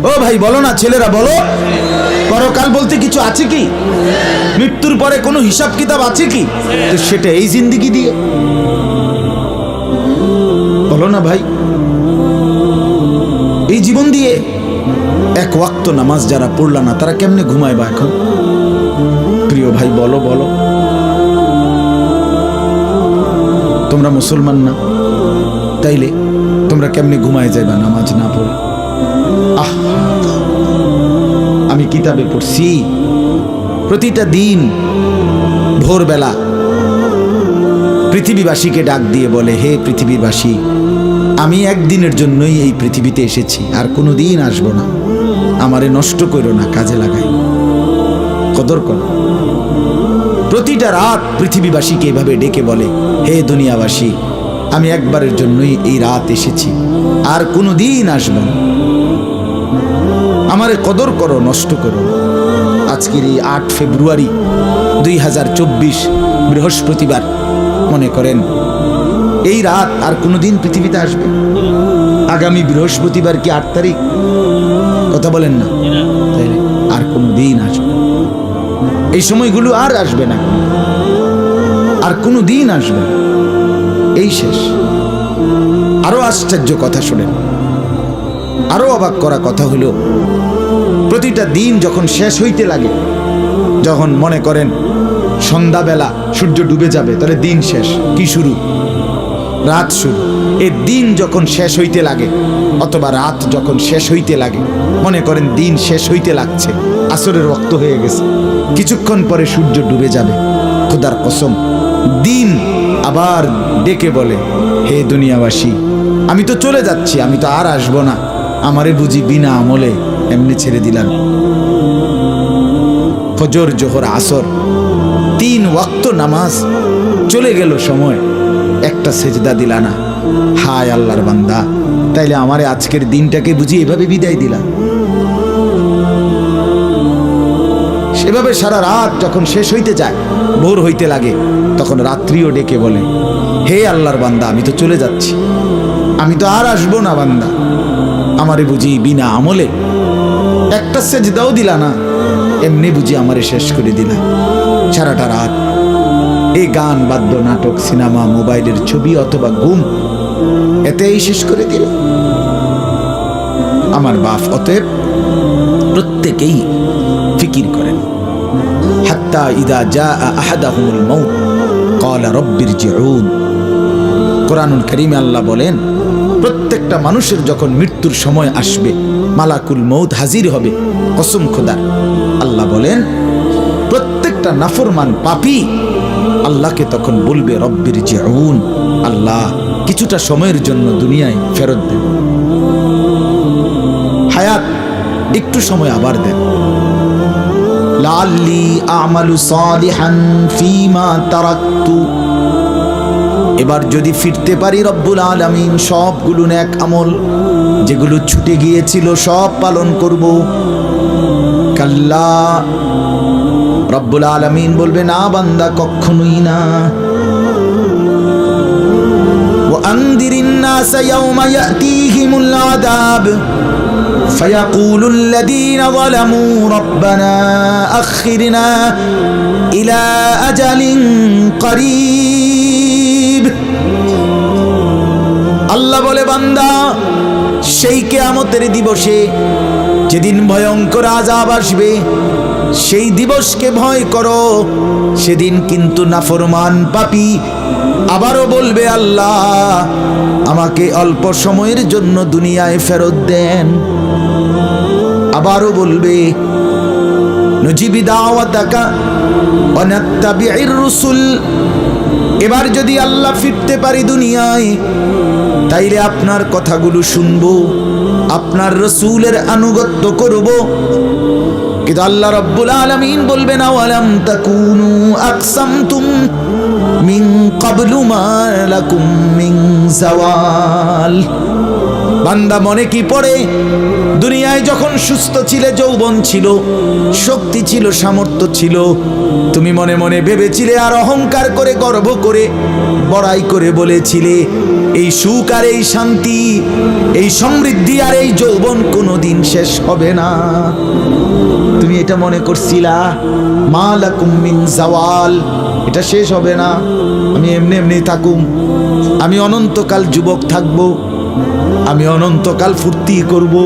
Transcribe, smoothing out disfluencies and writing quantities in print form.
ও ভাই বলো না, ছেলেরা বলো, পরকাল বলতে কিছু আছে কি? মৃত্যুর পরে কোনো হিসাব কিতাব আছে কি? তো সেটা এই জিন্দেগি দিয়ে বলো না ভাই, এই জীবন দিয়ে এক ওয়াক্ত নামাজ যারা পড়লা না তারা কেমনে ঘুমাইবা এখন? প্রিয় ভাই বলো বলো, তোমরা মুসলমান না, তাইলে তোমরা কেমনে ঘুমায় যাইবা নামাজ না পড়ে? আমি কিতাবে পড়ছি প্রতিটা দিন ভোরবেলা পৃথিবীবাসীকে ডাক দিয়ে বলে, হে পৃথিবীবাসী, আমি একদিনের জন্যই এই পৃথিবীতে এসেছি, আর কোনো দিন আসবো না, আমারে নষ্ট করো না, কাজে লাগাই, কদর করো। প্রতিটা রাত পৃথিবীবাসীকে এভাবে ডেকে বলে, হে দুনিয়াবাসী, আমি একবারের জন্যই এই রাত এসেছি, আর কোনো দিন আসবো না, আমারে কদর করো, নষ্ট করো। আজকের এই 8 ফেব্রুয়ারি 2024 বৃহস্পতিবার, মনে করেন এই রাত আর কোনোদিন পৃথিবীতে আসবে? আগামী বৃহস্পতিবার কি 8 তারিখ? কথা বলেন না, তাইলে আর কোনোদিন আসবে? এই সময়গুলো আর আসবে না, আর কোনোদিন আসবে না, এই শেষ। আরো আশ্চর্য কথা শোনেন, আরো অবাক করা কথা হলো, প্রতিটা দিন যখন শেষ হইতে লাগে, যখন মনে করেন সন্ধ্যাবেলা সূর্য ডুবে যাবে, তাহলে দিন শেষ, কি শুরু? রাত শুরু। এই দিন যখন শেষ হইতে লাগে, অথবা রাত যখন শেষ হইতে লাগে, মনে করেন দিন শেষ হইতে লাগছে, আসরের ওয়াক্ত হয়ে গেছে, কিছুক্ষণ পরে সূর্য ডুবে যাবে, খোদার কসম দিন আবার ডেকে বলে, হে দুনিয়াবাসী, আমি তো চলে যাচ্ছি, আমি তো আর আসবো না, আমারে বুঝি বিনা আমলে এমনি ছেড়ে দিলাম? ফজর, জোহর, আসর 3 ওয়াক্ত নামাজ, চলে গেল সময়, একটা সেজদা দিলা না। হায় আল্লাহর বান্দা, তাইলে আমারে আজকের দিনটাকে বুঝি এভাবে বিদায় দিলা? সেভাবে সারা রাত যখন শেষ হইতে যায়, ভোর হইতে লাগে, তখন রাত্রিও ডেকে বলে, হে আল্লাহর বান্দা, আমি তো চলে যাচ্ছি, আমি তো আর আসবো না বান্দা, আমারে বুঝি বিনা আমলে একটা সেজদাও দিলা না, এমনি বুঝি আমারে শেষ করে দিলা? সারাটা রাত এই গান, বাদ্য, নাটক, সিনেমা, মোবাইলের ছবি অথবা ঘুম, এতেই শেষ করে দিল আমার বাপ। অতএব প্রত্যেকেই ফিকির করেন, হাত্তা ইদা জাআ আহাদাহুমুল মাউত ক্বালা রাব্বিরজিউন। কোরআনুল কারীমে আল্লাহ বলেন, প্রত্যেকটা মানুষের যখন মৃত্যুর সময় আসবে, মালাকুল মউত হাজির হবে, কসম খোদার, আল্লাহ বলেন প্রত্যেকটা নাফরমান পাপী আল্লাহকে তখন বলবে, রব্বিরজিউন, আল্লাহ কিছুটা সময়ের জন্য দুনিয়ায় ফেরত দেন, হায়াত একটু সময় আবার দেন, লাআল্লি আমালু সালিহান ফীমা তারাকতু, এবার যদি ফিরতে পারি রব্বুল আলামিন সবগুলো নেক আমল যেগুলো ছুটে গিয়েছিল সব পালন করব। কাল্লা, রব্বুল আলামিন বলবে, না বান্দা, কখনোই না। ওয়ানদিরিন নাস ইয়াওমা ইয়াতিহিমুল আযাব ফায়াকুলুল লাযীনা যালামু রাব্বানা আখিরনা ইলা আজালিন করিব। আল্লাহ বলে, বান্দা, সেই কিয়ামতের দিবসে যেদিন ভয়ঙ্কর আযাব আসবে, সেই দিবসকে ভয় করো। সেদিন কিন্তু নাফরমান পাপী আবারও বলবে, আল্লাহ আমাকে অল্প সময়ের জন্য দুনিয়ায় ফেরত দেন। আবারও বলবে, নুজিবি দাওয়াতাকা ওয়া নাত্তাবি'ir রুসুল, এবার যদি আল্লাহ ফিরতে পারি দুনিয়ায়, তাইলে আপনার কথাগুলো শুনবো, আপনার রসুলের আনুগত্য করব। কিন্তু আল্লাহ রাব্বুল আলামিন বলবেন, আওয়ালাম তাকুনু আকসামতুম মিন ক্বাবলু মা লাকুম মিন জাওয়াল। বান্দা, মনে কি পড়ে দুনিয়ায় যখন যখন সুস্থ ছিলে, যৌবন ছিল, শক্তি ছিল, সামর্থ্য ছিল, তুমি মনে মনে ভেবেছিলে আর অহংকার করে গর্ব করে বড়াই করে বলেছিলে এই সুখ আর এই শান্তি, এই সমৃদ্ধি আর এই যৌবন কোনোদিন শেষ হবে না। তুমি এটা মনে করছিলা মা লাকুম মিন জাওয়াল, এটা শেষ হবে না, আমি এমনি এমনি থাকুম, আমি অনন্তকাল যুবক থাকবো, আমি অনন্তকাল ফুর্তি করব।